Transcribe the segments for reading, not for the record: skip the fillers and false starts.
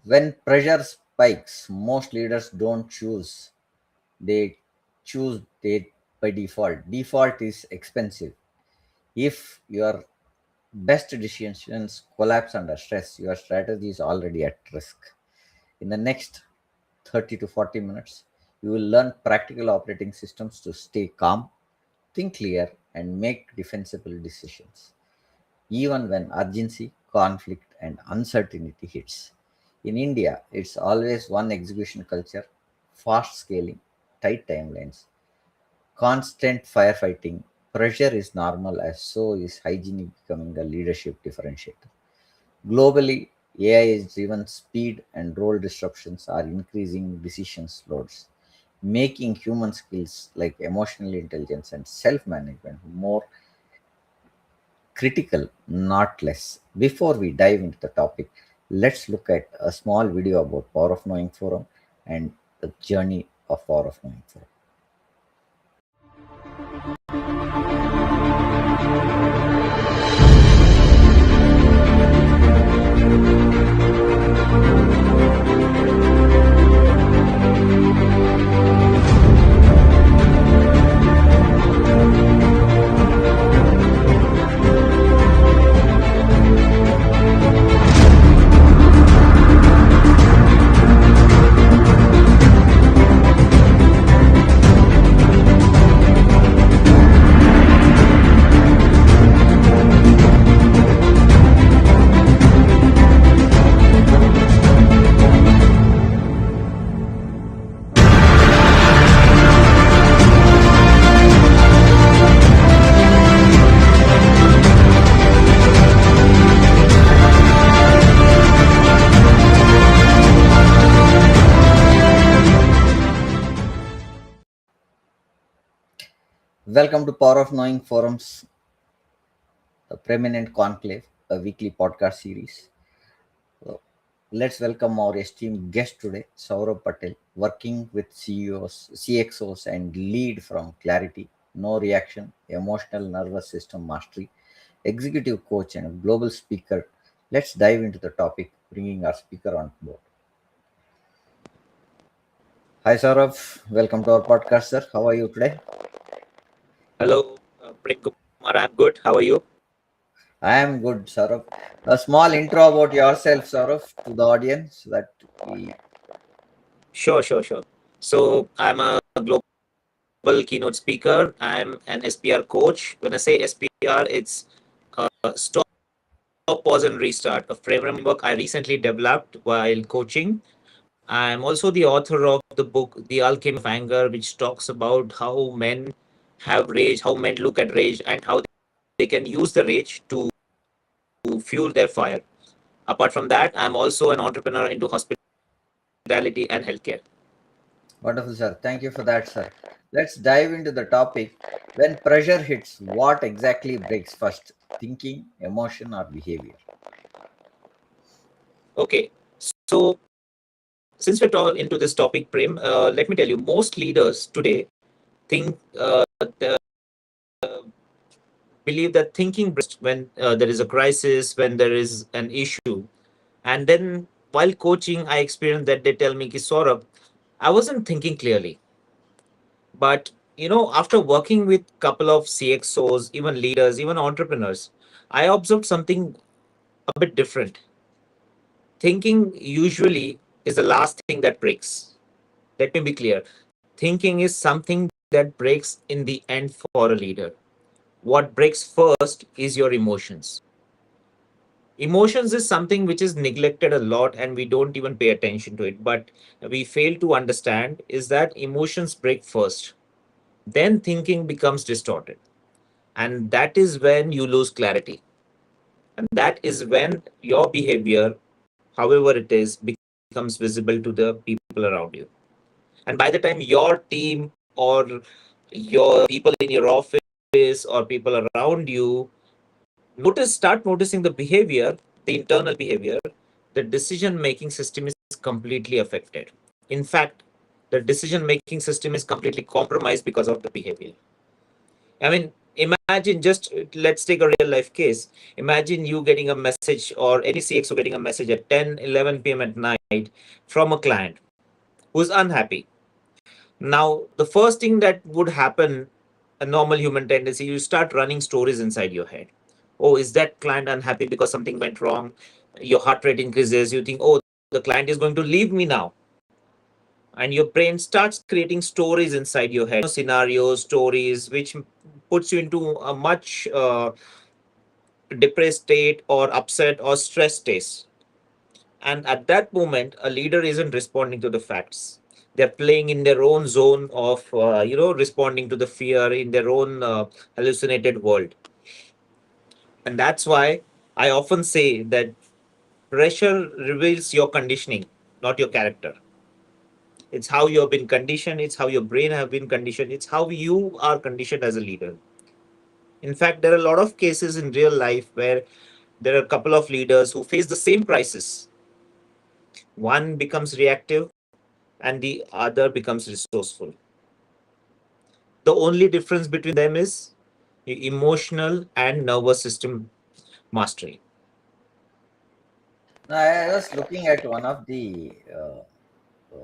When pressure spikes, most leaders don't choose, they choose they by default. Default is expensive. If your best decisions collapse under stress, your strategy is already at risk. In the next 30 to 40 minutes, you will learn practical operating systems to stay calm, think clear, and make defensible decisions, even when urgency, conflict, and uncertainty hits. In India, it's always one execution culture, fast scaling, tight timelines, constant firefighting. Pressure is normal, as so is hygienic becoming a leadership differentiator. Globally, AI is driven speed and role disruptions are increasing decisions loads, making human skills like emotional intelligence and self management more critical, not less. Before we dive into the topic, let's look at a small video about Power of Knowing Forum and the journey of Power of Knowing Forum. Welcome to Power of Knowing Forum's The Preeminent Conclave, a weekly podcast series. So, let's welcome our esteemed guest today, Saurabh Patel, working with CEOs, CXOs, and lead from Clarity, No Reaction, Emotional Nervous System Mastery, executive coach, and a global speaker. Let's dive into the topic, bringing our speaker on board. Hi, Saurabh. Welcome to our podcast, sir. How are you today? Hello, Prem Kumar. I'm good. How are you? I am good, Saurabh. A small intro about yourself, Saurabh, to the audience that we. Sure. So I'm a global keynote speaker. I'm an SPR coach. When I say SPR, it's stop, pause, and restart, a framework I recently developed while coaching. I'm also the author of the book The Alchemy of Anger, which talks about how men have rage, how men look at rage, and how they can use the rage to fuel their fire. Apart from that, I'm also an entrepreneur into hospitality and healthcare. Wonderful, sir. Thank you for that, sir. Let's dive into the topic. When pressure hits, what exactly breaks first? Thinking, emotion, or behavior? Okay, so since we're all into this topic, Prem, let me tell you, most leaders today think believe that thinking when there is a crisis, when there is an issue, and then while coaching, I experienced that they tell me, "Ki Saurabh, I wasn't thinking clearly, but after working with couple of CXOs, even leaders, even entrepreneurs, I observed something a bit different. Thinking usually is the last thing that breaks. Let me be clear. Thinking is something that breaks in the end for a leader. What breaks first is your emotions. Emotions is something which is neglected a lot and we don't even pay attention to it. But we fail to understand is that emotions break first. Then thinking becomes distorted. And that is when you lose clarity. And that is when your behavior, however it is, becomes visible to the people around you. And by the time your team or your people in your office or people around you start noticing the behavior, the internal behavior, the decision making system is completely affected. In fact, the decision making system is completely compromised because of the behavior. I mean, Imagine, just let's take a real life case. Imagine you getting a message, or any CXO getting a message at 10, 11 p.m. at night from a client who's unhappy. Now, the first thing that would happen, a normal human tendency, you start running stories inside your head. Oh, is that client unhappy because something went wrong? Your heart rate increases. You think, oh, the client is going to leave me now. And your brain starts creating stories inside your head, scenarios, stories, which puts you into a much depressed state or upset or stress state. And at that moment, a leader isn't responding to the facts. They're playing in their own zone of, responding to the fear in their own hallucinated world. And that's why I often say that pressure reveals your conditioning, not your character. It's how you have been conditioned, it's how your brain have been conditioned, it's how you are conditioned as a leader. In fact, there are a lot of cases in real life where there are a couple of leaders who face the same crisis. One becomes reactive and the other becomes resourceful. The only difference between them is emotional and nervous system mastery. Now, I was looking at one of the uh,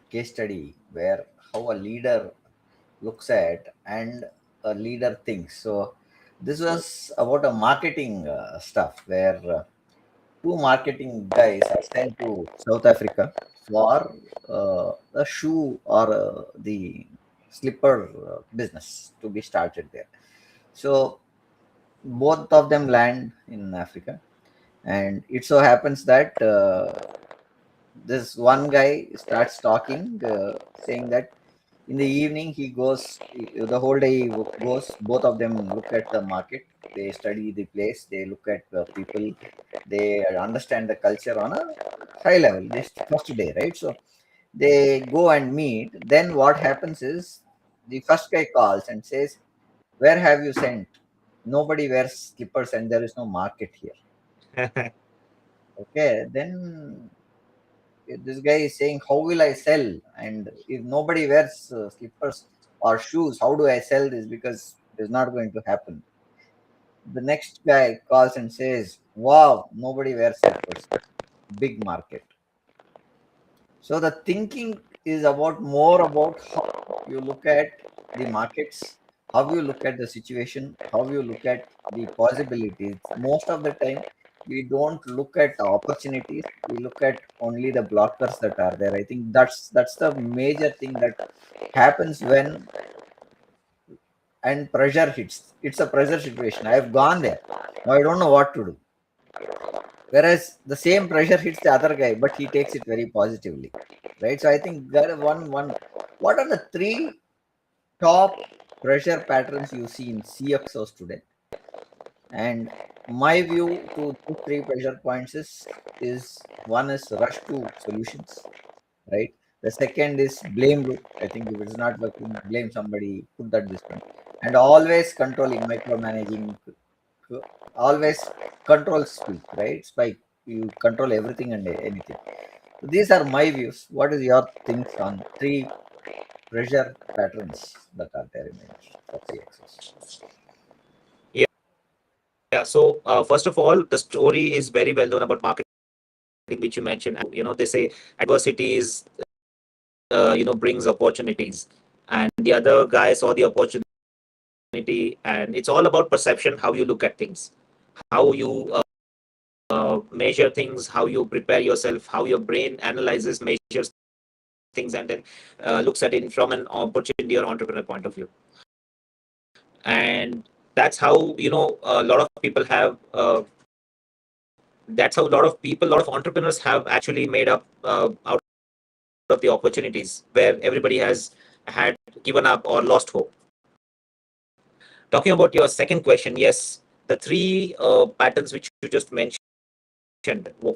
case study where how a leader looks at and a leader thinks. So this was about a marketing stuff where two marketing guys are sent to South Africa for a shoe or the slipper business to be started there. So both of them land in Africa, and it so happens that this one guy starts talking, saying that in the evening he goes, the whole day he goes. Both of them look at the market, they study the place, they look at the people, they understand the culture on a high level. This first day, right? So they go and meet. Then what happens is the first guy calls and says, "Where have you sent? Nobody wears slippers and there is no market here." Okay, then this guy is saying, "How will I sell? And if nobody wears slippers or shoes, how do I sell this? Because it's not going to happen." The next guy calls and says, "Wow, nobody wears slippers. Big market." So the thinking is about more about how you look at the markets, how you look at the situation, how you look at the possibilities. Most of the time, we don't look at the opportunities. We look at only the blockers that are there. I think that's the major thing that happens when and pressure hits. It's a pressure situation. I have gone there. Now I don't know what to do. Whereas the same pressure hits the other guy, but he takes it very positively, right? So I think there are one. What are the three top pressure patterns you see in CXOs today? And my view to these three pressure points is one is rush to solutions, right? The second is blame loop. I think if it's not working, blame somebody, put that this one. And always controlling, micromanaging, always control speak, right? Spike, you control everything and anything. So these are my views. What is your things on three pressure patterns that are there in the industry for CXOs? Yeah. So first of all, the story is very well known about marketing, which you mentioned. They say adversity is, brings opportunities, and the other guy saw the opportunity, and it's all about perception, how you look at things, how you measure things, how you prepare yourself, how your brain analyzes, measures things, and then looks at it from an opportunity or entrepreneur point of view. And that's how a lot of people have. That's how a lot of people, a lot of entrepreneurs have actually made up out of the opportunities where everybody has had given up or lost hope. Talking about your second question, yes, the three patterns which you just mentioned.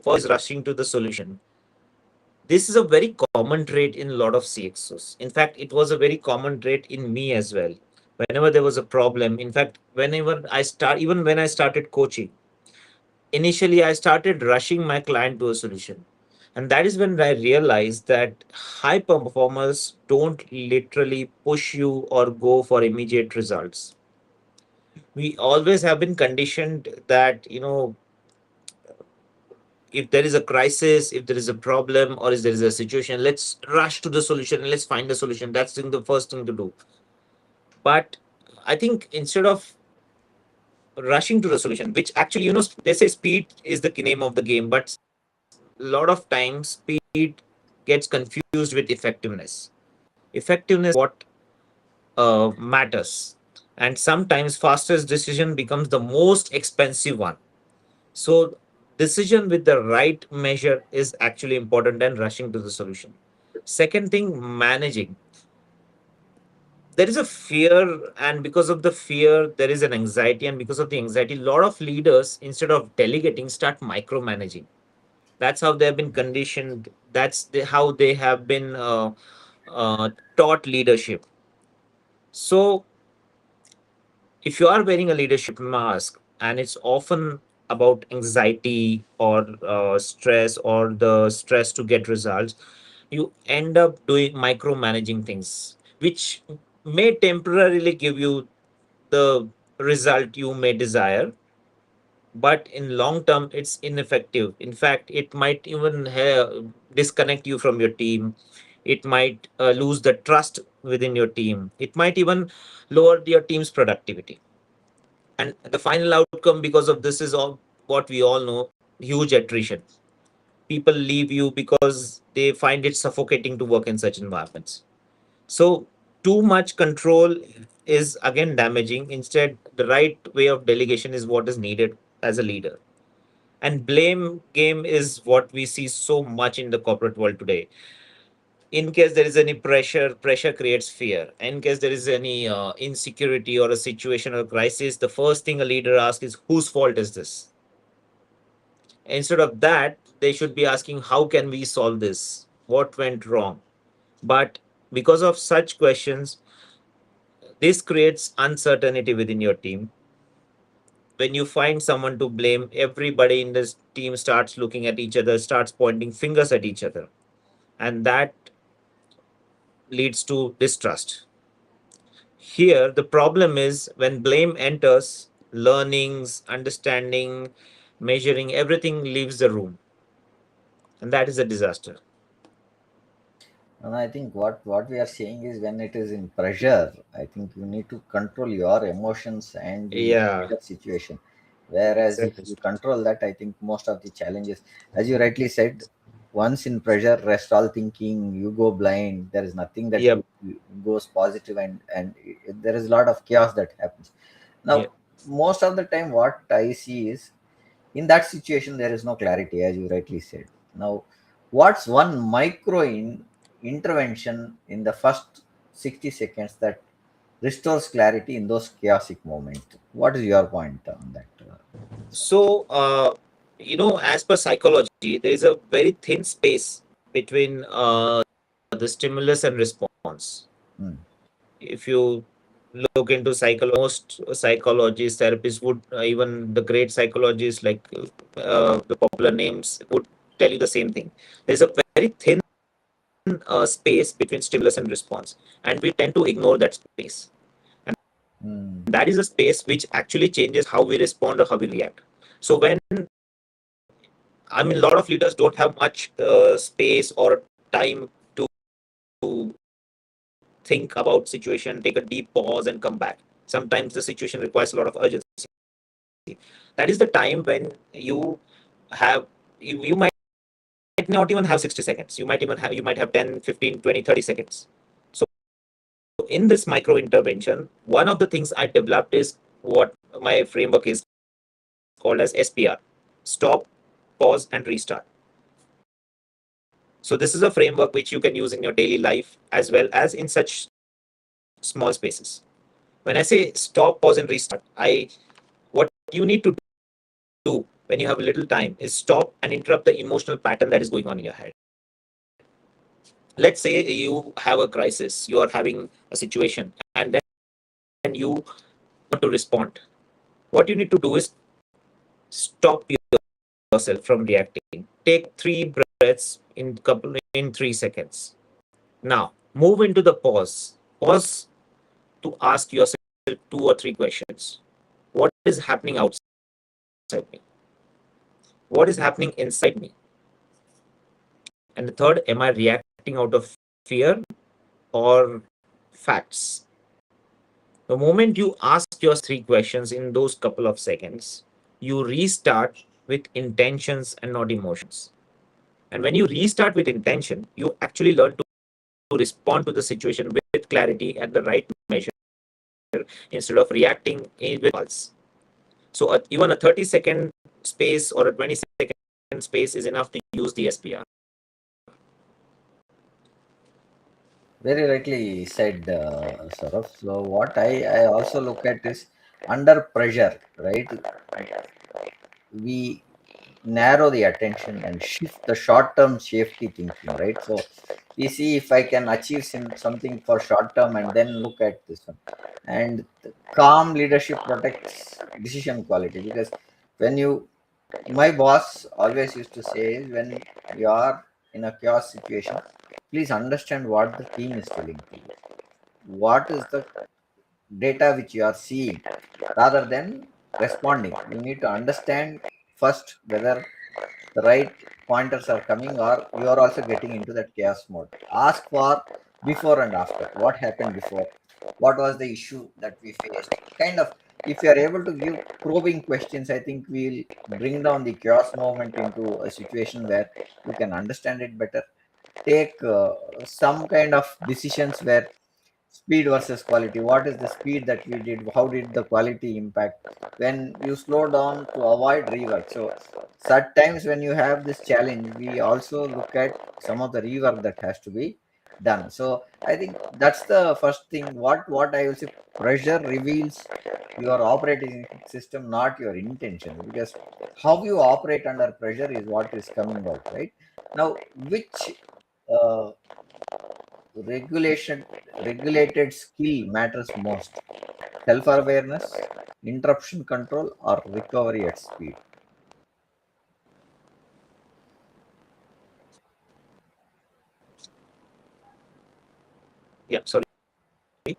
First is rushing to the solution. This is a very common trait in a lot of CXOs. In fact, it was a very common trait in me as well. Whenever there was a problem, in fact, even when I started coaching, initially I started rushing my client to a solution. And that is when I realized that high performers don't literally push you or go for immediate results. We always have been conditioned that, if there is a crisis, if there is a problem, or if there is a situation, let's rush to the solution and let's find the solution. That's the first thing to do. But I think instead of rushing to the solution, which actually, they say speed is the name of the game, but a lot of times speed gets confused with effectiveness. Effectiveness what matters, and sometimes fastest decision becomes the most expensive one. So decision with the right measure is actually important than rushing to the solution. Second thing, managing. There is a fear, and because of the fear there is an anxiety, and because of the anxiety a lot of leaders, instead of delegating, start micromanaging. That's how they have been conditioned. That's how they have been taught leadership. So if you are wearing a leadership mask, and it's often about anxiety or stress, or the stress to get results, you end up doing micromanaging things, which may temporarily give you the result you may desire, but in long term it's ineffective. In fact, it might even disconnect you from your team. It might lose the trust within your team. It might even lower your team's productivity. And the final outcome because of this is all what we all know: huge attrition. People leave you because they find it suffocating to work in such environments. So, too much control is again damaging. Instead, the right way of delegation is what is needed as a leader. And blame game is what we see so much in the corporate world today. In case there is any pressure creates fear. In case there is any insecurity or a situation or crisis, the first thing a leader asks is, whose fault is this? Instead of that, they should be asking, how can we solve this? What went wrong? But because of such questions, this creates uncertainty within your team. When you find someone to blame, everybody in this team starts looking at each other, starts pointing fingers at each other, and that leads to distrust. Here, the problem is when blame enters, learnings, understanding, measuring, everything leaves the room, and that is a disaster. And I think what we are saying is when it is in pressure, I think you need to control your emotions and the Yeah, pressure situation. Whereas if exactly. you control that, I think most of the challenges, as you rightly said, once in pressure, rest all thinking, you go blind. There is nothing that Yep. goes positive, and there is a lot of chaos that happens. Now, Yep. most of the time, what I see is in that situation there is no clarity, as you rightly said. Now, what's one intervention in the first 60 seconds that restores clarity in those chaotic moments? What is your point on that, sir? So, as per psychology, there is a very thin space between the stimulus and response. Hmm. If you look into psychology, most psychologists, therapists would, even the great psychologists like the popular names, would tell you the same thing. There's a very thin space between stimulus and response, and we tend to ignore that space. And Hmm. that is a space which actually changes how we respond or how we react. So when, I mean, a lot of leaders don't have much space or time to think about situation, take a deep pause, and come back. Sometimes the situation requires a lot of urgency. That is the time when have you might not even have 60 seconds. You might have 10, 15, 20, 30 seconds. So in this micro intervention, one of the things I developed is what my framework is called as SPR: stop, pause, and restart. So this is a framework which you can use in your daily life as well as in such small spaces. When I say stop, pause, and restart, I what you need to do when you have a little time is stop and interrupt the emotional pattern that is going on in your head. Let's say you have a crisis, you are having a situation, and then you want to respond. What you need to do is stop yourself from reacting. Take 3 breaths in 3 seconds. Now move into the pause. Pause to ask yourself 2 or 3 questions. What is happening outside me? What is happening inside me? And the third, am I reacting out of fear or facts? The moment you ask your three questions in those couple of seconds, you restart with intentions and not emotions. And when you restart with intention, you actually learn to respond to the situation with clarity and the right measure instead of reacting with impulse. So even a 30-second space or a 20-second space is enough to use the SPR. Very rightly said, Saurav. So what I also look at is under pressure, right? We narrow the attention and shift the short-term safety thinking, right? So we see if I can achieve something for short term and then look at this one. And the calm leadership protects decision quality because when you, my boss always used to say, is when you are in a chaos situation, please understand what the team is telling to you. What is the data which you are seeing rather than responding. You need to understand first whether the right pointers are coming or you are also getting into that chaos mode. Ask for before and after. What happened before? What was the issue that we faced? Kind of, if you are able to give probing questions, I think we'll bring down the chaos moment into a situation where you can understand it better. Take some kind of decisions where speed versus quality. What is the speed that we did? How did the quality impact when you slow down to avoid rework? So such times when you have this challenge, we also look at some of the rework that has to be done. So I think that's the first thing. What I will say, pressure reveals your operating system, not your intentions, because how you operate under pressure is what is coming out, right? Now, which uh, regulation regulated skill matters most? Self awareness, interruption control, or recovery at speed? Yeah, sorry. Can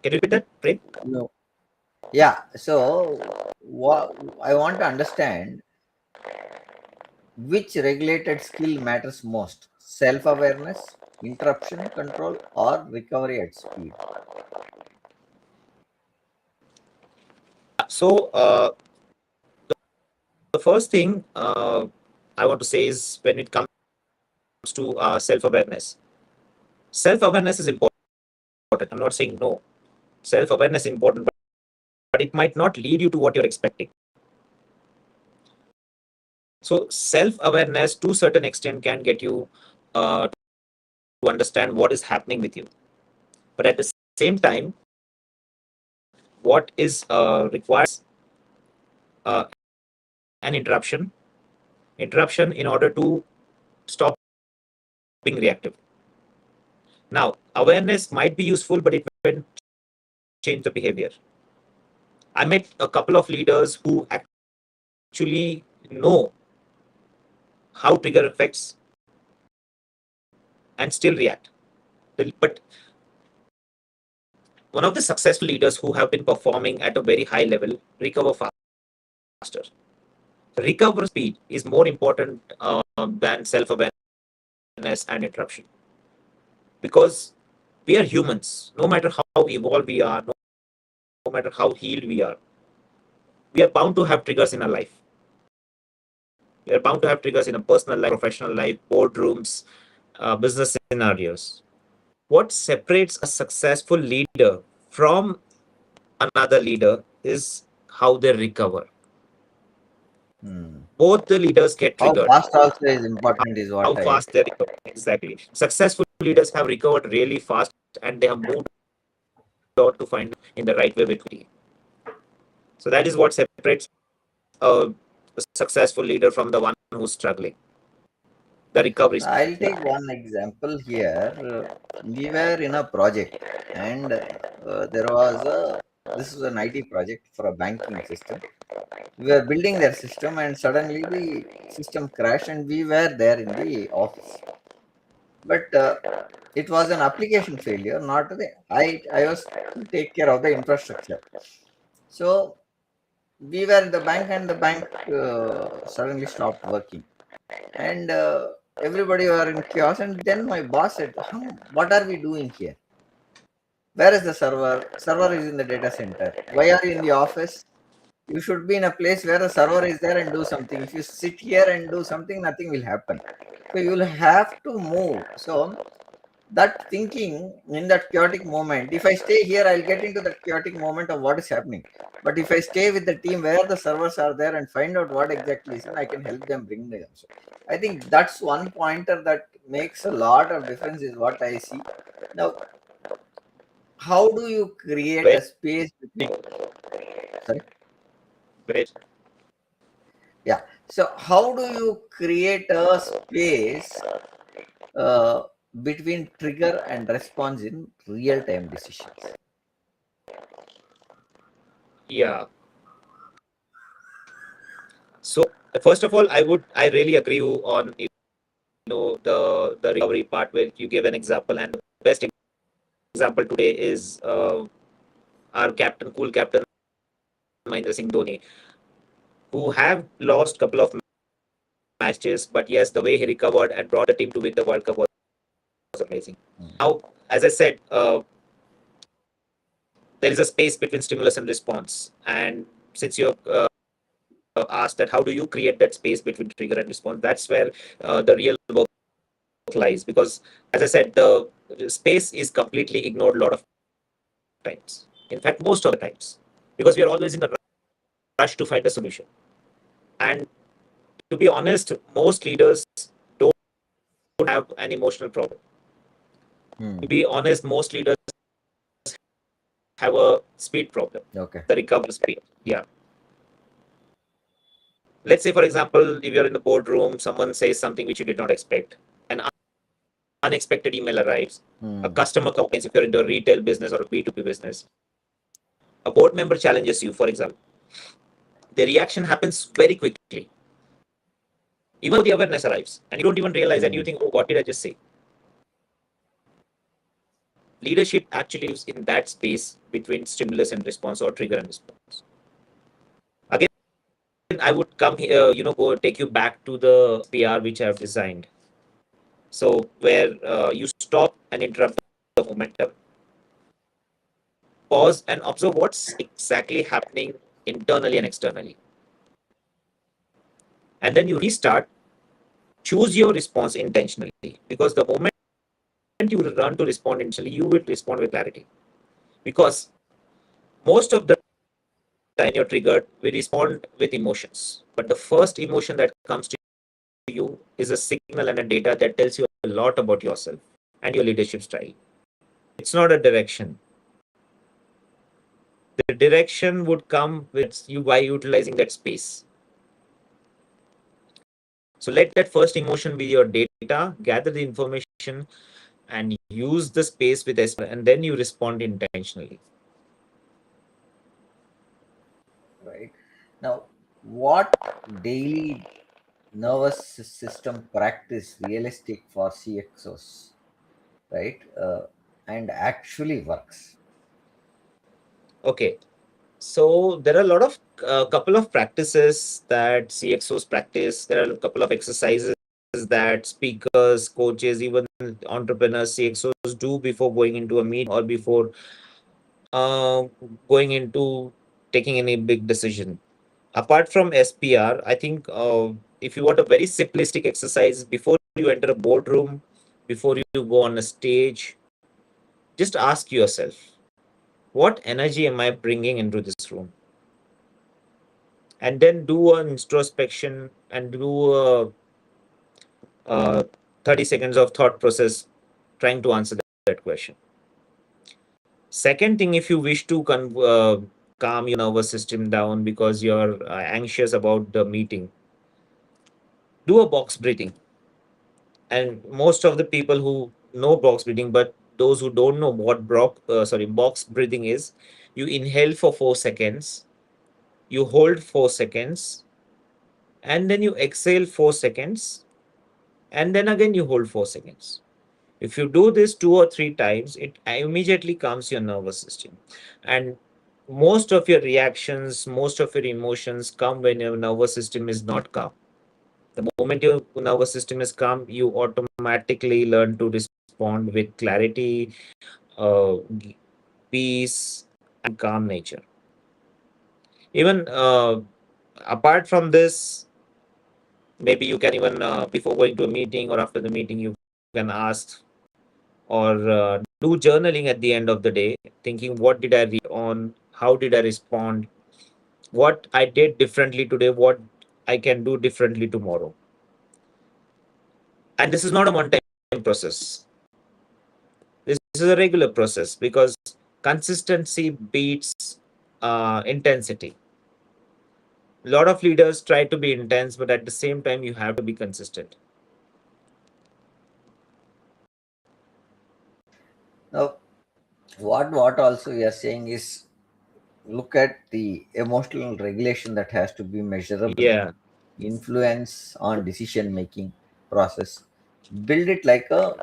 you repeat that, Prem? No. Yeah, so what I want to understand, which regulated skill matters most? Self awareness, interruption control, or recovery at speed? So, the first thing I want to say is when it comes to self awareness. Self awareness is important. I'm not saying no. Self awareness is important, but it might not lead you to what you're expecting. So, self awareness to a certain extent can get you to understand what is happening with you. But at the same time, what is required uh, an interruption in order to stop being reactive. Now, awareness might be useful, but it won't change the behavior. I met a couple of leaders who actually know how trigger affects and still react. But one of the successful leaders who have been performing at a very high level recover faster. Recovery speed is more important than self awareness and interruption, because we are humans. No matter how evolved we are, no matter how healed we are bound to have triggers in our life. We are bound to have triggers in a personal life, professional life, boardrooms, business scenarios. What separates a successful leader from another leader is how they recover. Hmm. Both the leaders get How triggered. fast also is important, is How what I. fast they recover. Exactly. Successful leaders have recovered really fast and they have moved on to find in the right way with me. So that is what separates a successful leader from the one who's struggling. The recovery speed. I'll take one example here. We were in a project, and there was a, this is an IT project for a banking system. We were building their system, and suddenly the system crashed, and we were there in the office. But it was an application failure, not the. I was to take care of the infrastructure. So we were in the bank, and the bank suddenly stopped working, and everybody were in chaos. And then my boss said, what are we doing here? Where is the server is in the data center. Why are you in the office? You should be in a place where the server is there and do something. If you sit here and do something, nothing will happen. So you will have to move. So that thinking, in that chaotic moment, if I stay here, I'll get into that chaotic moment of what is happening. But if I stay with the team where the servers are there and find out what exactly is, and I can help them bring them. So I think that's one pointer that makes a lot of difference, is what I see. Now, how do you create Very, a space between, sorry? very, Yeah. So how do you create a space uh, between trigger and response in real time decisions? yeah. So first of all, I really agree you on the recovery part where you give an example, and the best example today is our captain, cool captain Mahendra Singh Dhoni, who have lost couple of matches, but yes, the way he recovered and brought the team to win the World Cup was amazing. Mm. Now, as I said, there is a space between stimulus and response, and since you asked that how do you create that space between trigger and response, that's where the real work lies, because as I said, the space is completely ignored a lot of times. In fact, most of the times, because we are always in the rush to find a solution. And to be honest, most leaders don't have an emotional problem. To Mm. be honest, most leaders have a speed problem, Okay. the recovery speed. Yeah. Let's say, for example, if you're in the boardroom, someone says something which you did not expect. An unexpected email arrives. A Mm. customer complains if you're in the retail business or a B2B business. A board member challenges you, for example. The reaction happens very quickly. Even though the awareness arrives, and you don't even realize, and you Mm. think, oh, what did I just say? Leadership actually lives in that space between stimulus and response, or trigger and response. Again, I would come here, go take you back to the PR which I have designed. So where you stop and interrupt the momentum, pause and observe what's exactly happening internally and externally. And then you restart, choose your response intentionally, because the moment you run to respond intentionally, you will respond with clarity. Because most of the time you're triggered, we respond with emotions. But the first emotion that comes to you is a signal and a data that tells you a lot about yourself and your leadership style. It's not a direction. The direction would come with you by utilizing that space. So let that first emotion be your data, gather the information, and use the space with and then you respond intentionally. Right. Now, what daily nervous system practice realistic for CXOs, right? And actually works. Okay. So there are a lot of couple of practices that CXOs practice. There are a couple of exercises that speakers, coaches, even entrepreneurs, CXOs do before going into a meeting or before uh, going into taking any big decision. Apart from SPR, I think if you want a very simplistic exercise before you enter a boardroom, before you go on a stage, just ask yourself, what energy am I bringing into this room? And then do an introspection and do a 30 seconds of thought process trying to answer that question. Second thing, if you wish to calm your nervous system down because you're anxious about the meeting, do a box breathing. And most of the people who know box breathing, but those who don't know what box breathing is, you inhale for 4 seconds, you hold 4 seconds, and then you exhale 4 seconds, and then again you hold 4 seconds. If you do this 2 or 3 times, it immediately calms your nervous system. And most of your reactions, most of your emotions come when your nervous system is not calm. The moment your nervous system is calm, you automatically learn to respond with clarity, peace, and calm nature. Even apart from this, maybe you can even, before going to a meeting or after the meeting, you can ask or do journaling at the end of the day, thinking what did I read on, how did I respond, what I did differently today, what I can do differently tomorrow. And this is not a one time process. This is a regular process because consistency beats intensity. A lot of leaders try to be intense, but at the same time, you have to be consistent. Now, what also we are saying is look at the emotional regulation that has to be measurable, Yeah. influence on decision making process, build it like a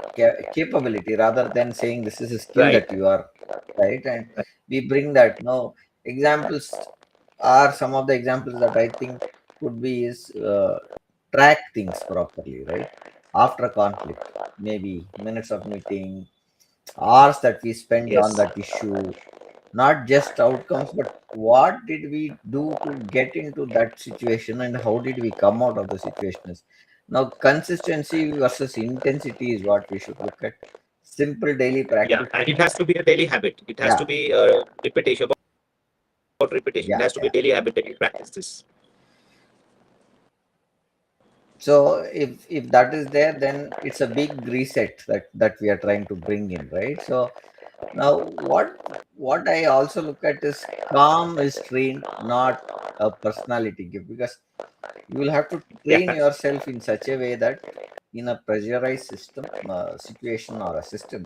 capability rather than saying this is a skill Right. that you are, right? And we bring that. No examples are some of the examples that I think could be is track things properly, right? After conflict, maybe minutes of meeting, hours that we spent on Yes. that issue, not just outcomes, but what did we do to get into that situation and how did we come out of the situation. Now consistency versus intensity is what we should look at. Simple daily Yeah. practice. And it has to be a daily habit. It has Yeah, to be a repetition about repetition. It yeah, has to be yeah. a daily habit that you practice this. So if that is there, then it's a big reset that we are trying to bring in, right? So now what I also look at is calm is trained, not a personality gift, because you will have to Yeah. train yourself in such a way that in a pressurized system, situation or a system,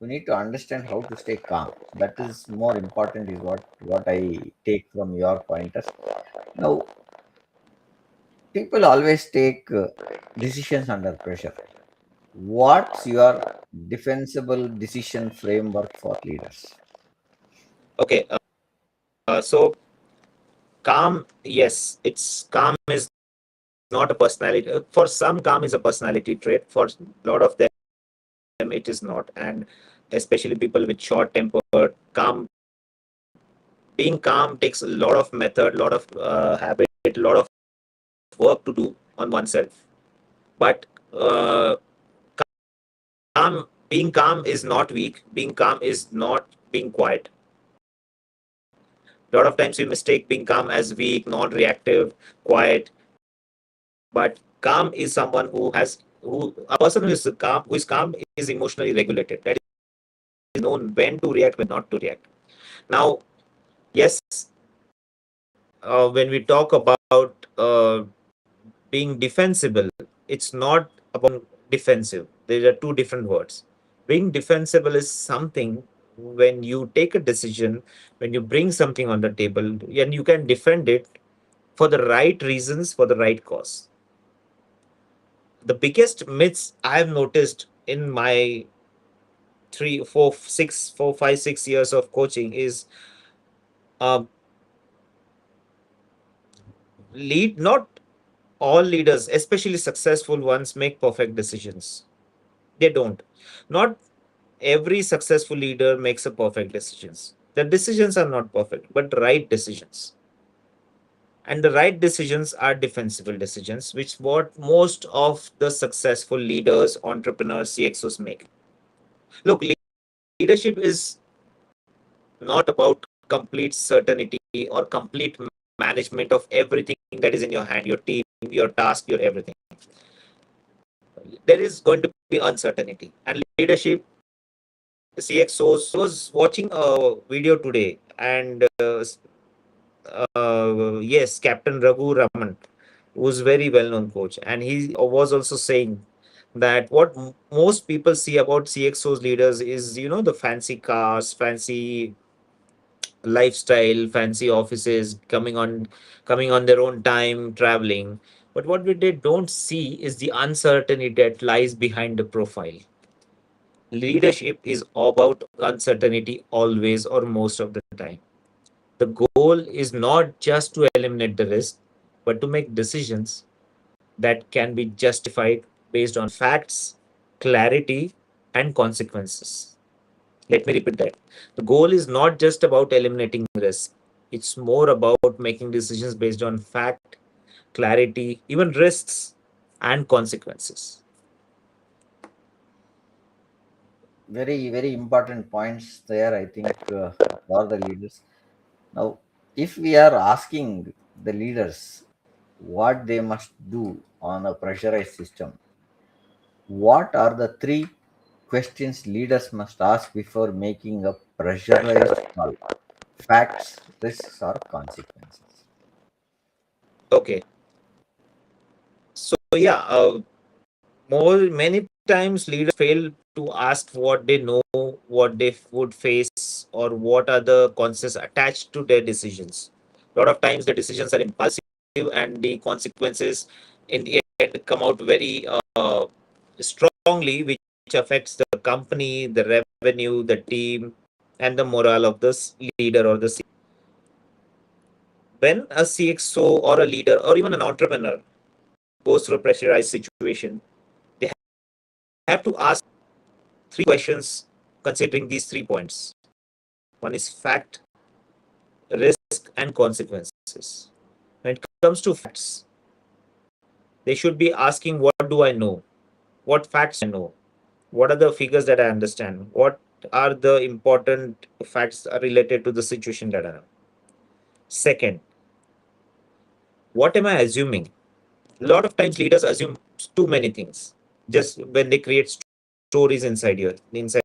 you need to understand how to stay calm. That is more important, is what I take from your pointers. Now people always take decisions under pressure. What's your defensible decision framework for leaders? Okay. So calm, yes, it's calm is not a personality. For some, calm is a personality trait. For a lot of them, it is not. And especially people with short temper, calm, being calm takes a lot of method, lot of habit, a lot of work to do on oneself. But being calm is not weak. Being calm is not being quiet. A lot of times we mistake being calm as weak, non-reactive, quiet. But calm is someone who has who a person who is calm is emotionally regulated. That is known when to react, when not to react. Now, yes, when we talk about being defensible, it's not about defensive. There are two different words. Being defensible is something when you take a decision, when you bring something on the table, and you can defend it for the right reasons, for the right cause. The biggest myths I've noticed in my 3, 4, 6 years of coaching is uh, lead not all leaders, especially successful ones, make perfect decisions. They don't. Not every successful leader makes a perfect decisions. The decisions are not perfect, but right decisions. And the right decisions are defensible decisions, which what most of the successful leaders, entrepreneurs, CXOs make. Look, leadership is not about complete certainty or complete management of everything that is in your hand, your team, your task, your everything. There is going to be uncertainty. And leadership, CXOs, was watching a video today, and yes, Captain Raghu Raman, who's very well known coach, and he was also saying that what most people see about CXOs leaders is, the fancy cars, fancy lifestyle, fancy offices, coming on their own time, traveling. But what they don't see is the uncertainty that lies behind the profile. Leadership is about uncertainty always or most of the time. The goal is not just to eliminate the risk, but to make decisions that can be justified based on facts, clarity, and consequences. Let me repeat that. The goal is not just about eliminating risk, it's more about making decisions based on fact, clarity, even risks and consequences. Very, very important points there, I think, for the leaders. Now, if we are asking the leaders what they must do on a pressurized system, what are the three questions leaders must ask before making a pressurized call? Facts, risks, or consequences? Okay. So yeah, more many times leaders fail to ask what they know, what they would face, or what are the consequences attached to their decisions. A lot of times the decisions are impulsive, and the consequences in the end come out very strongly, which affects the company, the revenue, the team, and the morale of this leader or the CEO. When a CXO or a leader or even an entrepreneur goes through a pressurized situation, they have to ask three questions considering these 3 points. One is fact, risk, and consequences. When it comes to facts, they should be asking, what do I know? What facts I know? What are the figures that I understand? What are the important facts related to the situation that I know? Second, what am I assuming? A lot of times leaders assume too many things just when they create stories inside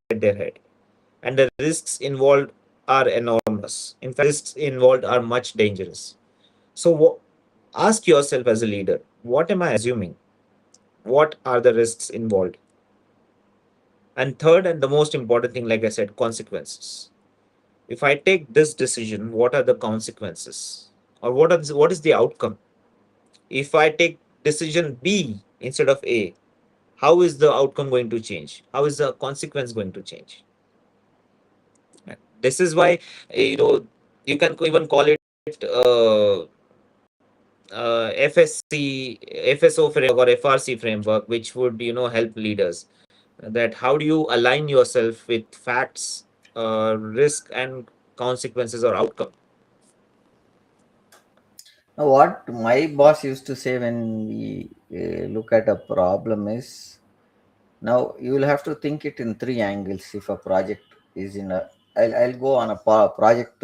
their head. And the risks involved are enormous. In fact, risks involved are much dangerous. So ask yourself as a leader, what am I assuming? What are the risks involved? And third, and the most important thing, like I said, consequences. If I take this decision, what are the consequences? Or what is the outcome? If I take decision B instead of A, how is the outcome going to change? How is the consequence going to change? This is why, you can even call it FSC, FSO framework or FRC framework, which would help leaders. That how do you align yourself with facts, risk, and consequences or outcome? Now, what my boss used to say when we look at a problem is, now you will have to think it in three angles. If a project is in a, I'll go on a project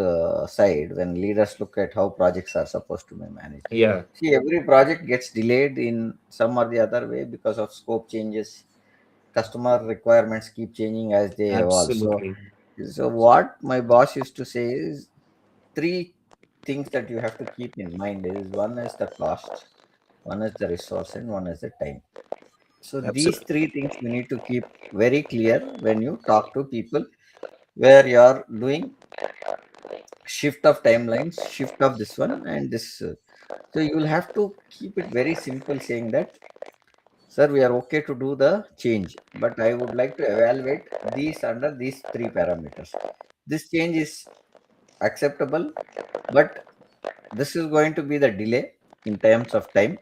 side when leaders look at how projects are supposed to be managed. Yeah, See, every project gets delayed in some or the other way because of scope changes. Customer requirements keep changing as they evolve. absolutely. So what my boss used to say is three things that you have to keep in mind is one is the cost, one is the resource, and one is the time. So these Absolutely. three things you need to keep very clear when you talk to people where you are doing shift of timelines, shift of this one and this. So you will have to keep it very simple, saying that, sir, we are okay to do the change, but I would like to evaluate these under these three parameters. This change is acceptable, but this is going to be the delay in terms of time.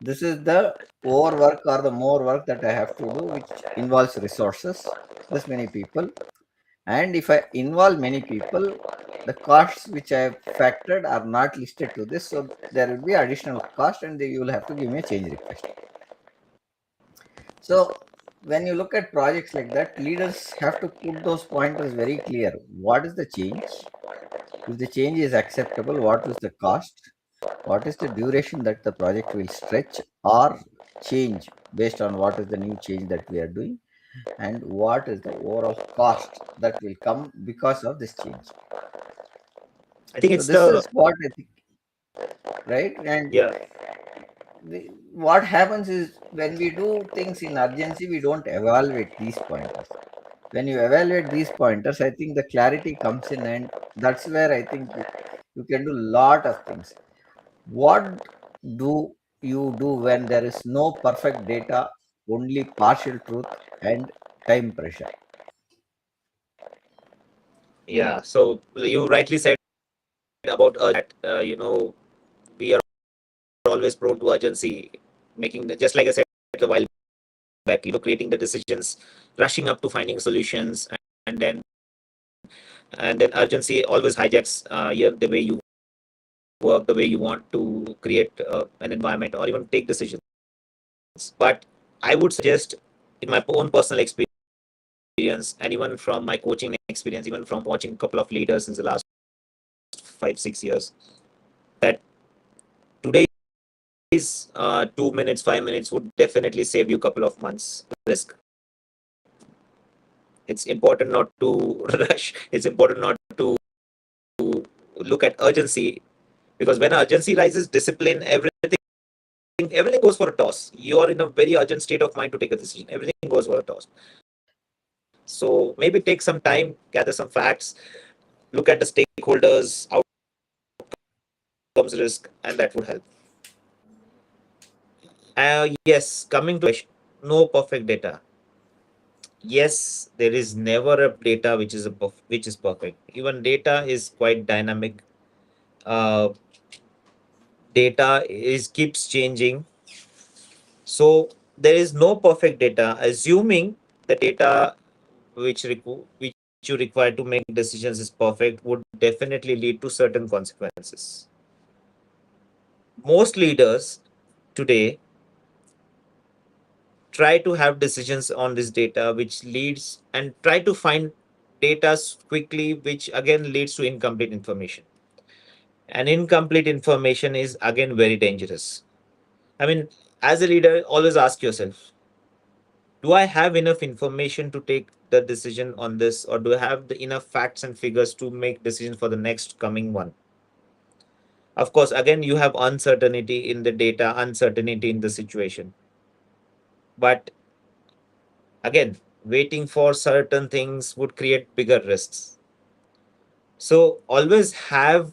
This is the overwork or the more work that I have to do, which involves resources, this many people. And if I involve many people, the costs which I have factored are not listed to this. So there will be additional cost and you will have to give me a change request. So when you look at projects like that, leaders have to put those pointers very clear. What is the change? If the change is acceptable, what is the cost? What is the duration that the project will stretch or change based on what is the new change that we are doing? And what is the overall cost that will come because of this change? I think So it's this the is what I think, right? And yeah, what happens is when we do things in urgency, we don't evaluate these pointers. When you evaluate these pointers, I think the clarity comes in, and that's where I think you can do lot of things. What do you do when there is no perfect data, only partial truth and time pressure? yeah. So you rightly said about that, we are always prone to urgency, just like I said a while back, creating the decisions, rushing up to finding solutions, and then urgency always hijacks the way you work, the way you want to create an environment or even take decisions. But I would suggest, in my own personal experience, and even from my coaching experience, even from watching a couple of leaders in the last 5 6 years, that today's 2 minutes, 5 minutes would definitely save you a couple of months risk. It's important not to rush. It's important not to look at urgency, because when urgency rises, discipline, everything goes for a toss. You are in a very urgent state of mind to take a decision. Everything goes for a toss. So maybe take some time, gather some facts, look at the stakeholders, outcomes, risk, and that would help. Yes, coming to question, no perfect data. Yes, there is never a data which is perfect. Even data is quite dynamic. Uh, Data is keeps changing, so there is no perfect data. Assuming the data which you require to make decisions is perfect would definitely lead to certain consequences. Most leaders today try to have decisions on this data, which leads and try to find data quickly, which again leads to incomplete information. And incomplete information is again very dangerous. I mean, as a leader, always ask yourself, do I have enough information to take the decision on this, or do I have the enough facts and figures to make decisions for the next coming one? Of course, again, you have uncertainty in the data, uncertainty in the situation. But again, waiting for certain things would create bigger risks. So always have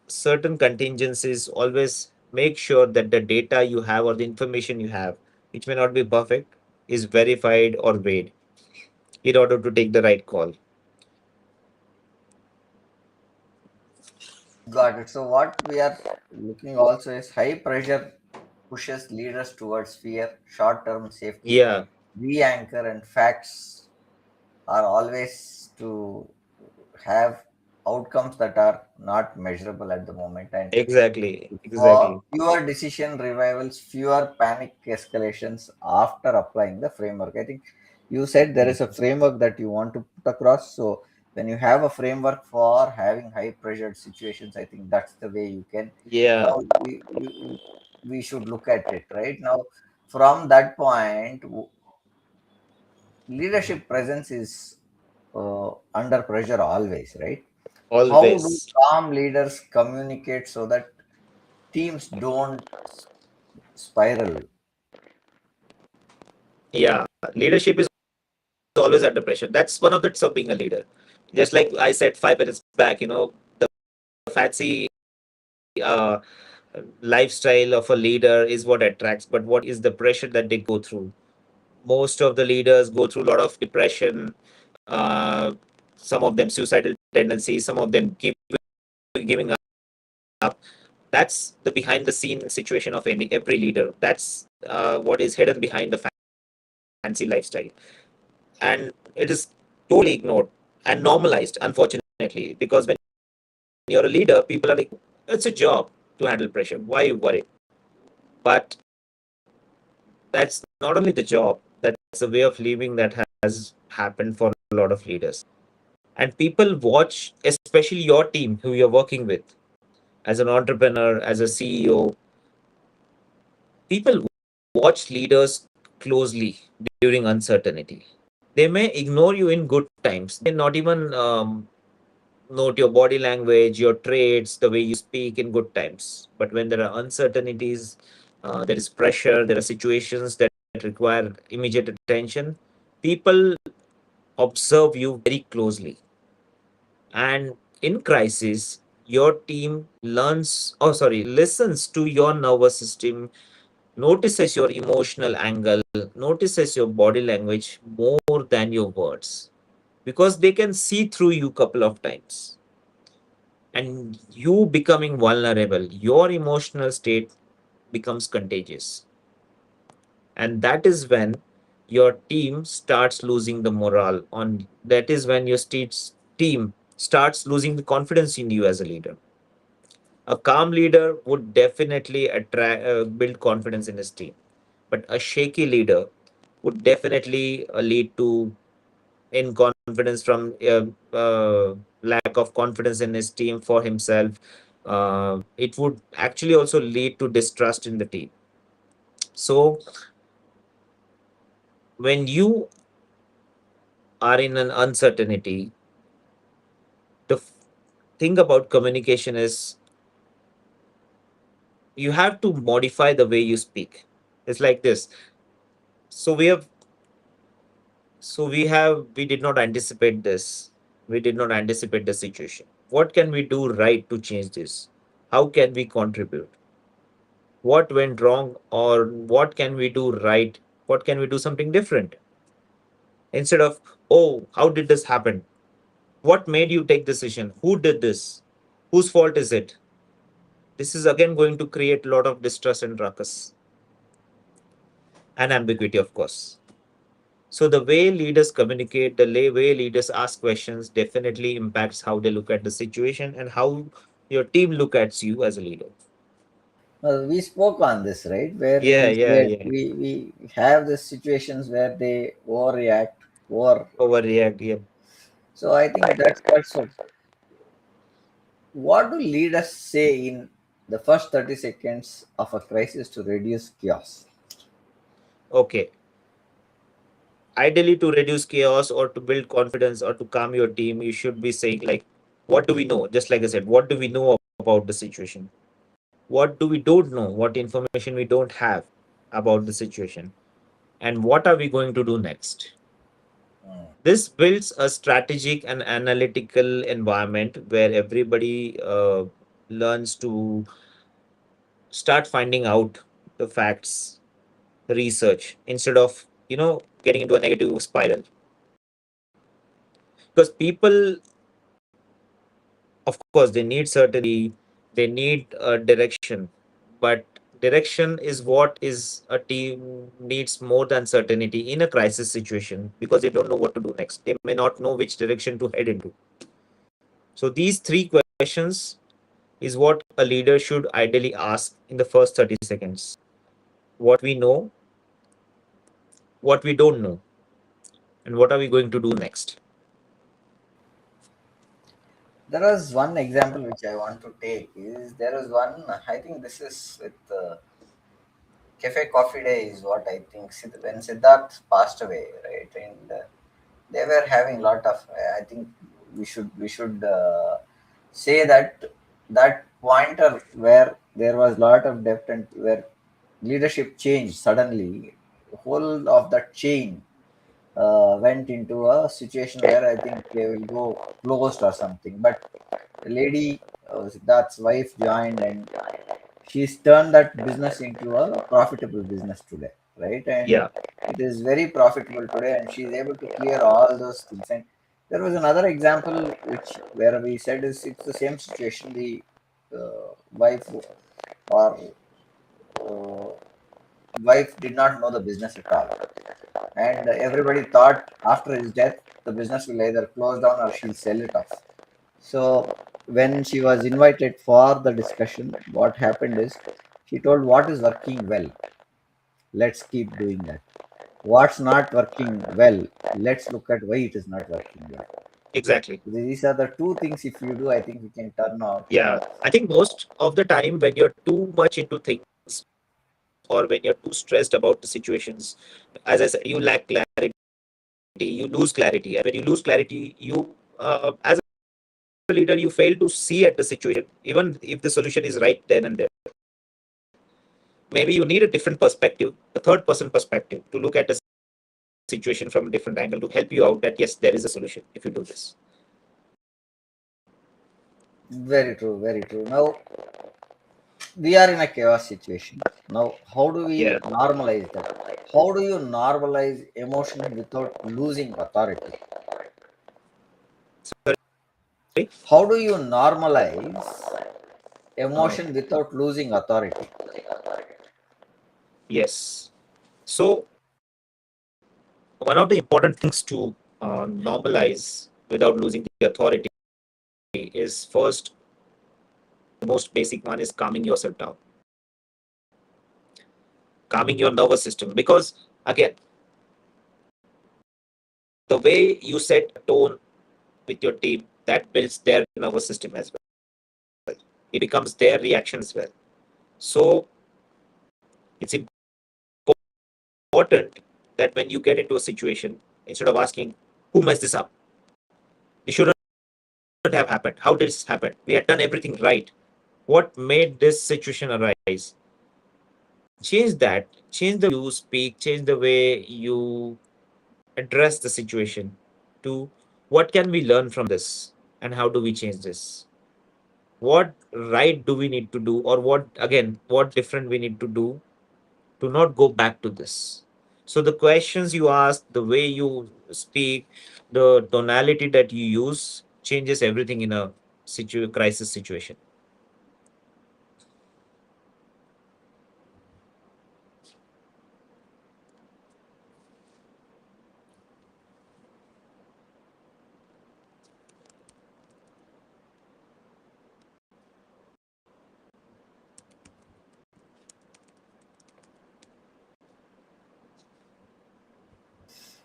certain contingencies, always make sure that the data you have or the information you have, which may not be perfect, is verified or weighed in order to take the right call. Got it. So what we are looking also is high pressure pushes leaders towards fear, short-term safety, Yeah, re-anchor, and facts are always to have outcomes that are not measurable at the moment, and exactly, for exactly. fewer decision revivals, fewer panic escalations after applying the framework. I think you said there is a framework that you want to put across. So when you have a framework for having high pressured situations, I think that's the way you can. Yeah, Now we should look at it right now. From that point, leadership presence is under pressure always, right? How do always. calm leaders communicate so that teams don't spiral? Yeah, leadership is always under pressure. That's one of the traits of being a leader. Just like I said 5 minutes back, the fancy uh, lifestyle of a leader is what attracts, but what is the pressure that they go through? Most of the leaders go through a lot of depression, uh, some of them suicidal tendencies, some of them keep giving up. That's the behind the scene situation of every leader. That's what is hidden behind the fancy lifestyle. And it is totally ignored and normalized, unfortunately, because when you're a leader, people are like, it's a job to handle pressure. Why you worry? But that's not only the job, that's a way of living that has happened for a lot of leaders. And people watch, especially your team who you're working with, as an entrepreneur, as a CEO, people watch leaders closely during uncertainty. They may ignore you in good times. They may not even note your body language, your traits, the way you speak in good times. But when there are uncertainties, there is pressure, there are situations that require immediate attention, people observe you very closely. And in crisis, your team listens to your nervous system, notices your emotional angle, notices your body language more than your words, because they can see through you couple of times. and you becoming vulnerable, your emotional state becomes contagious. And that is when your team starts losing the morale on that is when your team starts losing the confidence in you as a leader. A calm leader would definitely attract build confidence in his team, but a shaky leader would definitely lead to in confidence from lack of confidence in his team for himself. It would actually also lead to distrust in the team. So when you are in an uncertainty, the thing about communication is you have to modify the way you speak. It's like this. So we did not anticipate this. We did not anticipate the situation. What can we do right to change this? How can we contribute? What went wrong, or what can we do right? What can we do something different? Instead of, oh, how did this happen? What made you take decision? Who did this? Whose fault is it? This is again going to create a lot of distress and ruckus and ambiguity, of course. So the way leaders communicate, the way leaders ask questions definitely impacts how they look at the situation and how your team look at you as a leader. We spoke on this, right? Where Yeah, we yeah, said yeah. we have the situations where they overreact, or Overreact. Yeah. so I think that's what do leaders say in the first 30 seconds of a crisis to reduce chaos? Okay. Ideally, to reduce chaos or to build confidence or to calm your team, you should be saying like, what do we know? Just like I said, what do we know about the situation? What do we don't know? What information we don't have about the situation? And what are we going to do next? Hmm. This builds a strategic and analytical environment where everybody learns to start finding out the facts, the research, instead of getting into a negative spiral. Because people, of course, they need certainty, they need direction, but direction is what is a team needs more than certainty in a crisis situation, because they don't know what to do next. They may not know which direction to head into. So these three questions is what a leader should ideally ask in the first 30 seconds. What we know, what we don't know, and what are we going to do next? There was one example which I want to take. Is there was one? I think this is with Cafe Coffee Day is what I think. When Siddharth passed away, right, and they were having a lot of. I think we should say that that pointer where there was lot of depth and where leadership changed suddenly, whole of that chain went into a situation where I think they will go closed or something. But the lady, Siddharth's wife, joined, and she's turned that business into a profitable business today, right? And Yeah. it is very profitable today, and she's able to clear all those things. And there was another example which where we said is it's the same situation. The wife or uh, wife did not know the business at all, and everybody thought after his death the business will either close down or she'll sell it off. So when she was invited for the discussion, what happened is she told what is working well, let's keep doing that. What's not working well, let's look at why it is not working well. Exactly. These are the two things if you do, I think we can turn out. Yeah. I think most of the time when you're too much into things or when you're too stressed about the situations, as I said, you lack clarity, you lose clarity. And when you lose clarity, as a leader, you fail to see at the situation, even if the solution is right then and there. Maybe you need a different perspective, a third person perspective, to look at the situation from a different angle to help you out that yes, there is a solution if you do this. Very true, very true. Now we are in a chaos situation. Now, how do Yeah. we normalize that? How do you normalize emotion without losing authority? How do you normalize emotion without losing authority? Yes. So one of the important things to normalize without losing the authority is first, the most basic one is calming yourself down, calming your nervous system. Because again, the way you set a tone with your team, that builds their nervous system as well. It becomes their reaction as well. So it's important that when you get into a situation, instead of asking, who messed this up? It shouldn't have happened. How did this happen? We had done everything right. What made this situation arise? Change that. Change the way you speak, change the way you address the situation to what can we learn from this and how do we change this? What right do we need to do, or what, again, what different we need to do to not go back to this? So the questions you ask, the way you speak, the tonality that you use changes everything in a crisis situation.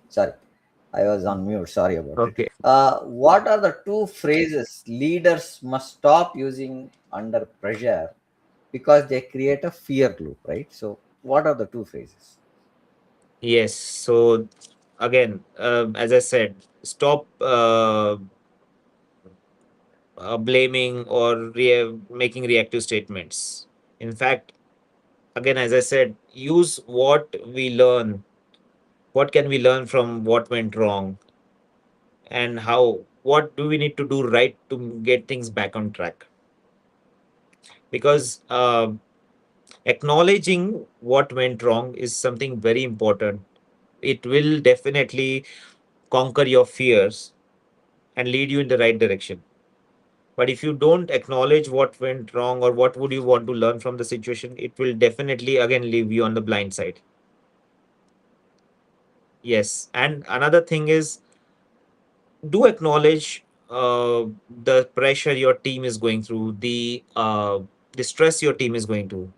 Sorry, I was on mute. Sorry about it. Okay. What are the two phrases leaders must stop using under pressure because they create a fear loop, right? So, what are the two phrases? Yes. So again, as I said, stop blaming or making reactive statements. In fact, again, as I said, use what we learn. What can we learn from what went wrong, and how? What do we need to do right to get things back on track? Because acknowledging what went wrong is something very important. It will definitely conquer your fears and lead you in the right direction. But if you don't acknowledge what went wrong or what would you want to learn from the situation, it will definitely again leave you on the blind side. Yes. And another thing is, do acknowledge the pressure your team is going through, the stress your team is going through,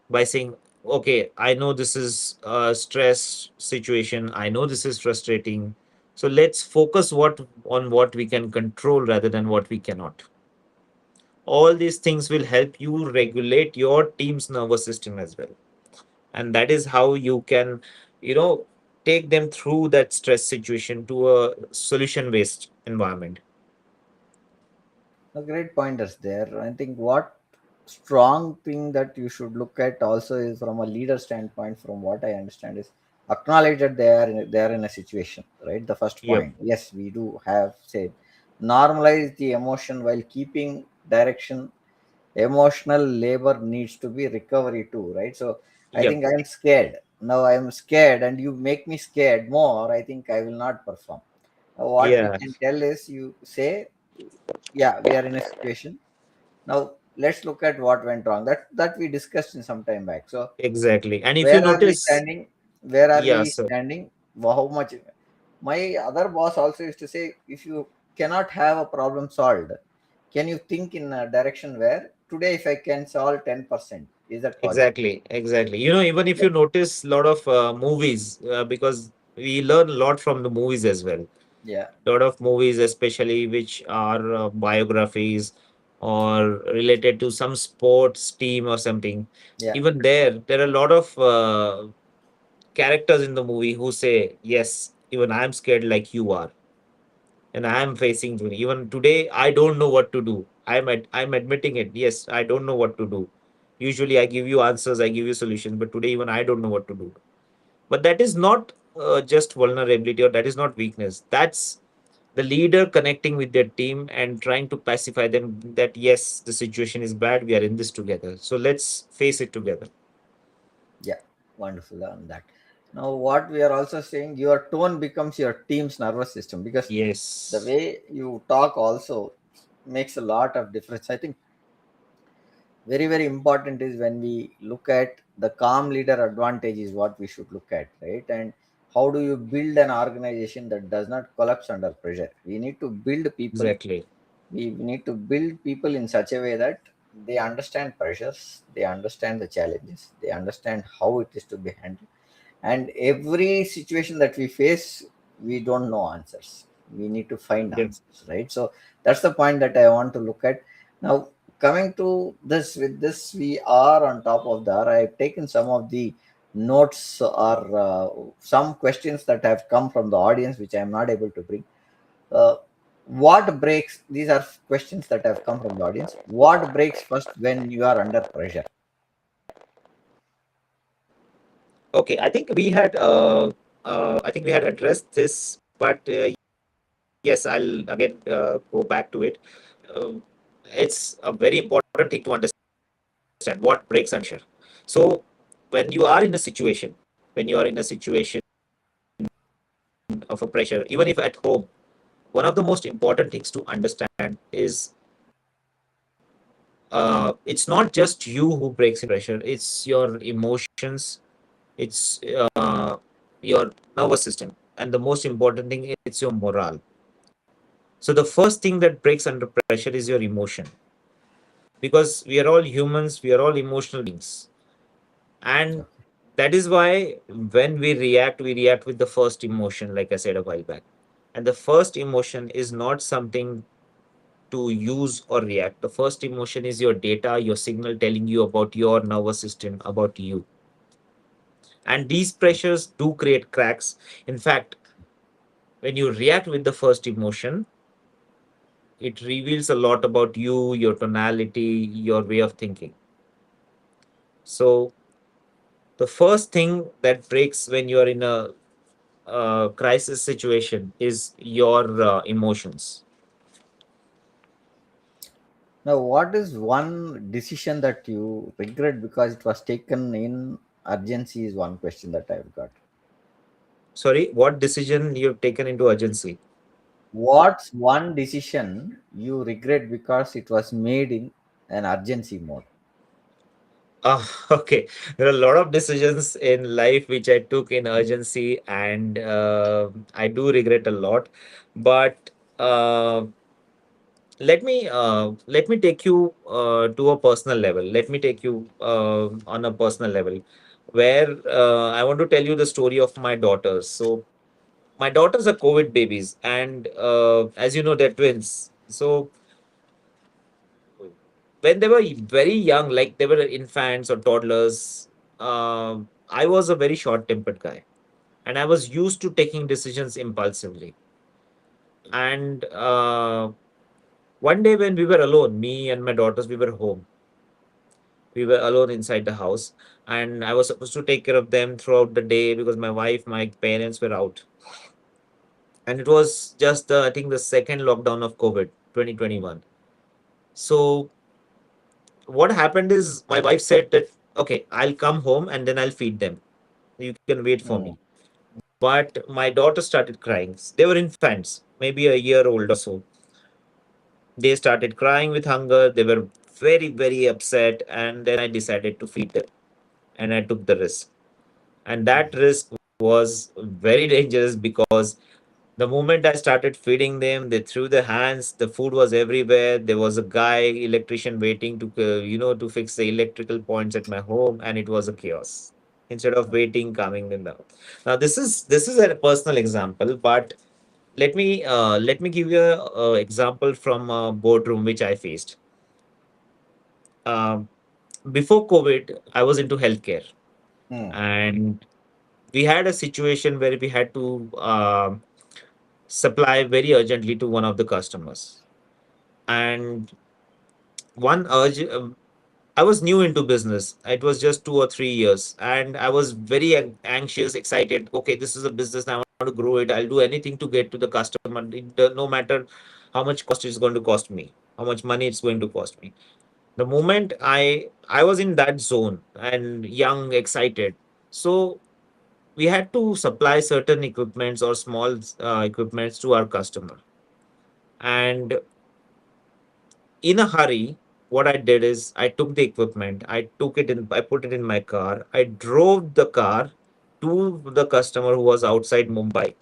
by saying, okay, I know this is a stress situation. I know this is frustrating. So let's focus what we can control rather than what we cannot. All these things will help you regulate your team's nervous system as well, and that is how you can, you know take them through that stress situation to a solution based environment. A great pointers there. I think what strong thing that you should look at also is from a leader standpoint. From what I understand, is acknowledge that they are in a situation. Right, the first Yep. point. Yes, we do have said normalize the emotion while keeping direction. Emotional labor needs to be recovery too, right? So I Yep. think I'm scared now. I'm scared, and you make me scared more. I think I will not perform. What we Yeah, can tell is you say, yeah, we are in a situation now. Let's look at what went wrong. That we discussed in some time back. So exactly. And if you where are we notice, standing? Where are yeah, we so standing? How much? My other boss also used to say, if you cannot have a problem solved, can you think in a direction where today, if I can solve 10%, is that possible? exactly. Even if you notice a lot of movies, because we learn a lot from the movies as well. Yeah, Lot of movies, especially which are biographies or related to some sports team or something. yeah. Even there are a lot of characters in the movie who say, "Yes, even I am scared like you are, and I am facing to even today. I don't know what to do. I'm admitting it. Yes, I don't know what to do. Usually, I give you answers, I give you solutions, but today even I don't know what to do." But that is not just vulnerability, or that is not weakness. That's the leader connecting with their team and trying to pacify them that yes, the situation is bad, we are in this together, so let's face it together. Yeah, wonderful on that. Now, what we are also saying, your tone becomes your team's nervous system because the Yes. way you talk also makes a lot of difference. I think very very important is when we look at the calm leader advantage is what we should look at, right? And how do you build an organization that does not collapse under pressure? We need to build people. Exactly. We need to build people in such a way that they understand pressures, they understand the challenges, they understand how it is to be handled. And every situation that we face, we don't know answers, we need to find Yeah. answers, right? So that's the point that I want to look at now. Coming to this, with this we are on top of the hour. I've taken some of the notes or some questions that have come from the audience which I'm not able to bring. uh, what breaks, these are questions that have come from the audience, what breaks first when you are under pressure? Okay, I think we had addressed this, but yes, I'll again go back to it. Um, it's a very important thing to understand what breaks under pressure. So when you are in a situation, when you are in a situation of a pressure, even if at home, one of the most important things to understand is it's not just you who breaks in pressure, it's your emotions, it's your nervous system, and the most important thing, it's your morale. So the first thing that breaks under pressure is your emotion, because we are all humans, we are all emotional beings. And Okay. that is why when we react with the first emotion, like I said a while back. And the first emotion is not something to use or react. The first emotion is your data, your signal telling you about your nervous system, about you. And these pressures do create cracks. In fact, when you react with the first emotion, it reveals a lot about you, your tonality, your way of thinking. So, the first thing that breaks when you are in a crisis situation is your emotions. Now, what is one decision that you regret because it was taken in urgency? Is one question that I've got. Sorry, what decision you've taken into urgency? What's one decision you regret because it was made in an urgency mode? Okay. There are a lot of decisions in life which I took in urgency, and I do regret a lot. But uh, let me take you to a personal level. Let me take you on a personal level, where I want to tell you the story of my daughters. So my daughters are COVID babies, and as you know, they're twins. So when they were very young, like they were infants or toddlers, I was a very short tempered guy, and I was used to taking decisions impulsively. And one day when we were alone, me and my daughters, we were home. We were alone inside the house, and I was supposed to take care of them throughout the day because my wife, my parents were out. And it was just I think the second lockdown of COVID 2021. So what happened is my wife said that, okay, I'll come home and then I'll feed them. You can wait for Mm, me. But my daughter started crying. They were infants, maybe a year old or so. They started crying with hunger. They were very, very upset. And then I decided to feed them. And I took the risk. And that risk was very dangerous because the moment I started feeding them, they threw their hands. The food was everywhere. There was a guy, electrician, waiting to, to fix the electrical points at my home, and it was a chaos. Instead of waiting, calming them down. Now, this is a personal example, but let me give you a example from a boardroom which I faced. Um, Before COVID, I was into healthcare, mm, and we had a situation where we had to supply very urgently to one of the customers. And one urge, I was new into business. It was just 2 or 3 years, and I was very anxious, excited. Okay, this is a business. I want to grow it. I'll do anything to get to the customer, no matter how much cost it's going to cost me, how much money it's going to cost me. The moment I was in that zone and young, excited, so we had to supply certain equipments or small equipments to our customer. And In a hurry, what I did is I took the equipment, I put it in my car, I drove the car to the customer who was outside Mumbai.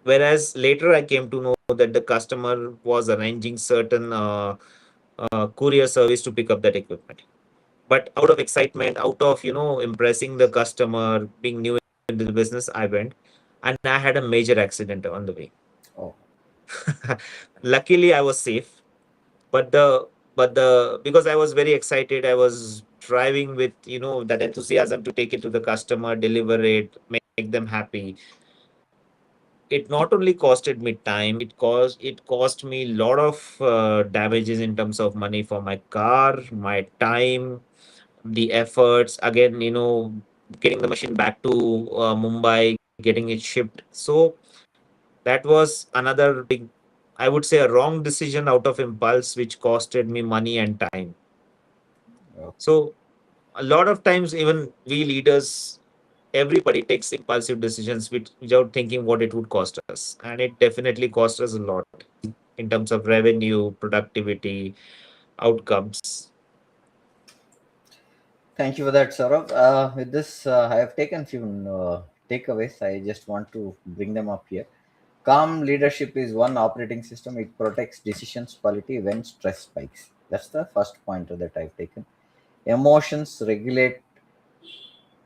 Whereas later I came to know that the customer was arranging certain courier service to pick up that equipment. But out of excitement, out of impressing the customer, being new into the business, I went, and I had a major accident on the way. Oh, Luckily, I was safe, but the because I was very excited, I was driving with that enthusiasm to take it to the customer, deliver it, make them happy. It not only costed me time, it cost me a lot of damages in terms of money for my car, my time, the efforts, again, getting the machine back to Mumbai, getting it shipped. So that was another big, I would say, a wrong decision out of impulse, which costed me money and time. okay. So a lot of times, even we leaders, everybody takes impulsive decisions without thinking what it would cost us, and it definitely cost us a lot in terms of revenue, productivity, outcomes. Thank you for that, Saurabh. With this, I have taken few takeaways. I just want to bring them up here. Calm leadership is one operating system. It protects decisions quality when stress spikes. That's the first pointer that I've taken. Emotions regulate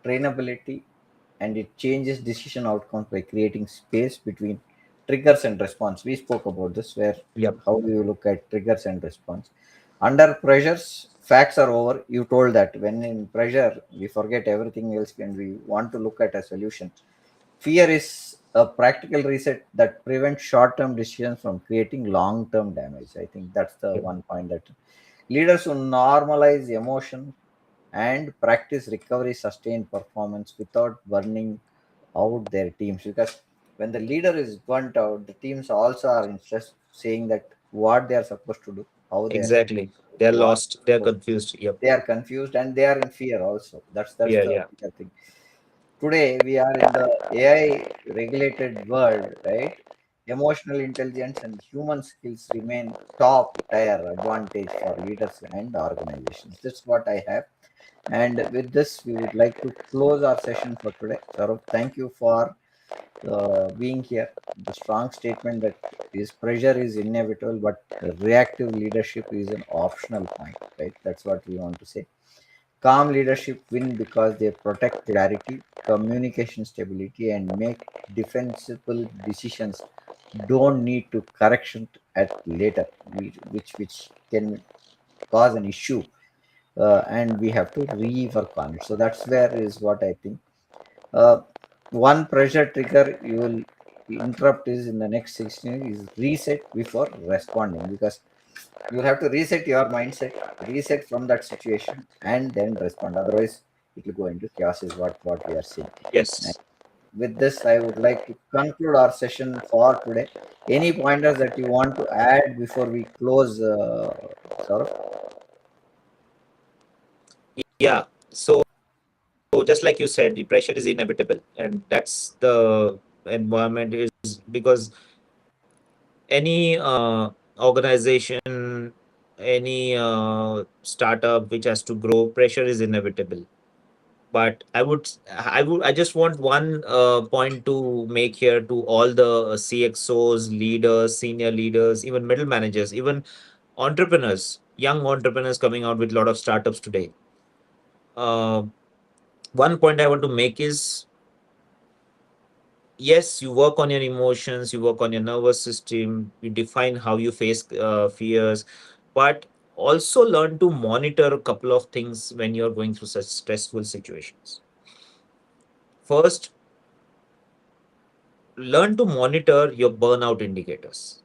trainability, and it changes decision outcomes by creating space between triggers and response. We spoke about this, where Yep. how do you look at triggers and response. Under pressures, facts are over. You told that when in pressure, we forget everything else and we want to look at a solution. Fear is a practical reset that prevents short term decisions from creating long term damage. I think that's the Yep. one point that leaders who normalize emotion and practice recovery sustain performance without burning out their teams. Because when the leader is burnt out, the teams also are in stress, saying that what they are supposed to do, how they are supposed Exactly. to do, They're what lost. They're supposed to do. confused. Yep. They are confused and they are in fear also. That's Yeah. the Yeah. bigger thing. Today we are in the AI regulated world, right? Emotional intelligence and human skills remain top tier advantage for leaders and organizations. That's what I have. And with this, we would like to close our session for today. Saurav, thank you for being here. The strong statement that is pressure is inevitable, but reactive leadership is an optional point, right? That's what we want to say. Calm leadership win because they protect clarity, communication stability, and make defensible decisions. Don't need to correction at later, which can cause an issue, and we have to rework on it. So that's where is what I think. Uh, One pressure trigger you will interrupt is in the next 16 is reset before responding, because you'll have to reset your mindset, reset from that situation, and then respond. Otherwise, it will go into chaos, is what we are seeing. And Yes. with this, I would like to conclude our session for today. Any pointers that you want to add before we close, Saurabh? Yeah. So just like you said, the pressure is inevitable, and that's the environment is because any organization, any startup which has to grow, pressure is inevitable. But I just want one point to make here to all the CXOs, leaders, senior leaders, even middle managers, even entrepreneurs, young entrepreneurs coming out with a lot of startups today. Uh, One point I want to make is, yes, you work on your emotions, you work on your nervous system, you define how you face fears, but also learn to monitor a couple of things when you're going through such stressful situations. First, learn to monitor your burnout indicators,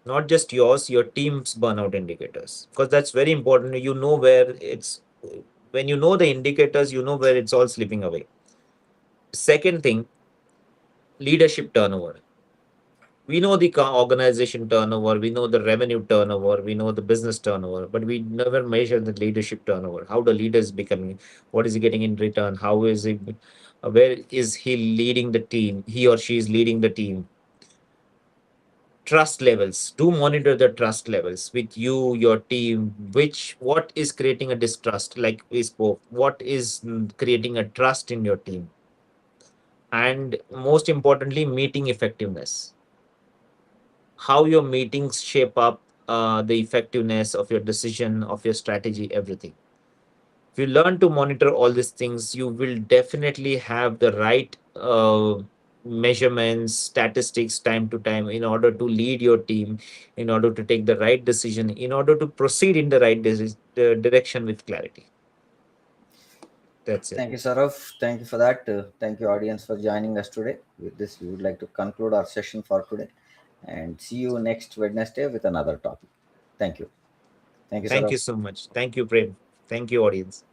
not just yours, your team's burnout indicators, because that's very important. You know where it's, when you know the indicators, you know where it's all slipping away. Second thing, leadership turnover. We know the organization turnover, we know the revenue turnover, we know the business turnover, but we never measure the leadership turnover. How the leader is becoming, what is he getting in return, how is he, where is he leading the team, he or she is leading the team. trust levels. Do monitor the trust levels with you, your team, which what is creating a distrust, like we spoke, what is creating a trust in your team. And most importantly, meeting effectiveness, how your meetings shape up the effectiveness of your decision, of your strategy, everything. If you learn to monitor all these things, you will definitely have the right measurements, statistics, time to time, in order to lead your team, in order to take the right decision, in order to proceed in the right direction with clarity. That's it. Thank you, Saraf. Thank you for that. Thank you, audience, for joining us today. With this, we would like to conclude our session for today and see you next Wednesday with another topic. Thank you. Thank you, Thank Saraf. you so much. Thank you, Prem. Thank you, audience.